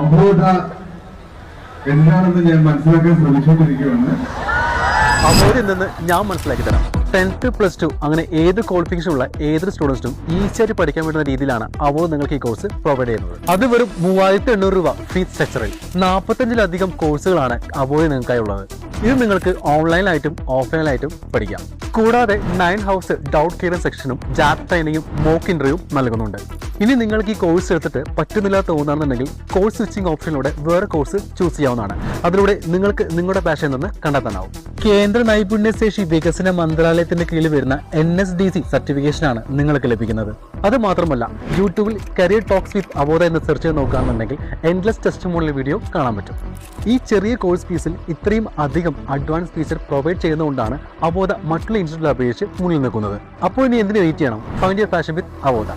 അബോധ എന്താണെന്ന് ഞാൻ മനസ്സിലാക്കാൻ ശ്രമിച്ചുകൊണ്ടിരിക്കുകയാണ്. അബോധയിൽ നിന്ന് ഞാൻ മനസ്സിലാക്കി തരാം. 10th +2 അങ്ങനെ ഏത് ക്വാളിഫിക്കേഷൻ ഉള്ള ഏതൊരു സ്റ്റുഡൻസിനും ഈസിയായിട്ട് പഠിക്കാൻ പറ്റുന്ന രീതിയിലാണ് അബോധ നിങ്ങൾക്ക് ഈ കോഴ്സ് പ്രൊവൈഡ് ചെയ്യുന്നത്. അത് വെറും 3800 രൂപ ഫീസ് സ്ട്രക്ചറിൽ 45ലധികം കോഴ്സുകളാണ് അബോധയിൽ നിങ്ങൾക്കായി ഉള്ളത്. ഇത് നിങ്ങൾക്ക് ഓൺലൈനായിട്ടും ഓഫ്ലൈനായിട്ടും പഠിക്കാം. കൂടാതെ 9 ഹൗസ് ഡൗട്ട് ക്ലിയറൻസ് സെക്ഷനും ജാബ് ട്രെയിനിങ്ങും മോക്ക് ഇന്റർവ്യൂ നൽകുന്നുണ്ട്. ഇനി നിങ്ങൾക്ക് ഈ കോഴ്സ് എടുത്തിട്ട് പറ്റുന്നില്ല തോന്നുകയാണെന്നുണ്ടെങ്കിൽ കോഴ്സ് സ്വിച്ചിങ് ഓപ്ഷനിലൂടെ വേറെ കോഴ്സ് ചൂസ് ചെയ്യാവുന്നതാണ്. അതിലൂടെ നിങ്ങൾക്ക് നിങ്ങളുടെ പാഷൻ നിന്ന് കണ്ടെത്താനാവും. കേന്ദ്ര നൈപുണ്യശേഷി വികസന മന്ത്രാലയത്തിന്റെ കീഴിൽ വരുന്ന NSDC സർട്ടിഫിക്കേഷനാണ് നിങ്ങൾക്ക് ലഭിക്കുന്നത്. അത് മാത്രമല്ല, യൂട്യൂബിൽ കരിയർ ടോക്സ് വിത്ത് അബോധ എന്ന് സെർച്ച് ചെയ്ത് നോക്കുകയാണെന്നുണ്ടെങ്കിൽ എൻഡ്ലെസ് ടെസ്റ്റിമോണിയൽ വീഡിയോ കാണാൻ പറ്റും. ഈ ചെറിയ കോഴ്സ് ഫീസിൽ ഇത്രയും അധികം അഡ്വാൻസ് ഫീച്ചർ പ്രൊവൈഡ് ചെയ്യുന്നതുകൊണ്ടാണ് അബോധ മറ്റുള്ള ഇൻസ്റ്റിറ്റ്യൂട്ടിൽ അപേക്ഷിച്ച് മുന്നിൽ നിൽക്കുന്നത്. അപ്പോൾ ഇനി എന്തിനു വെയിറ്റ് ചെയ്യണം? Find your passion with അബോധ.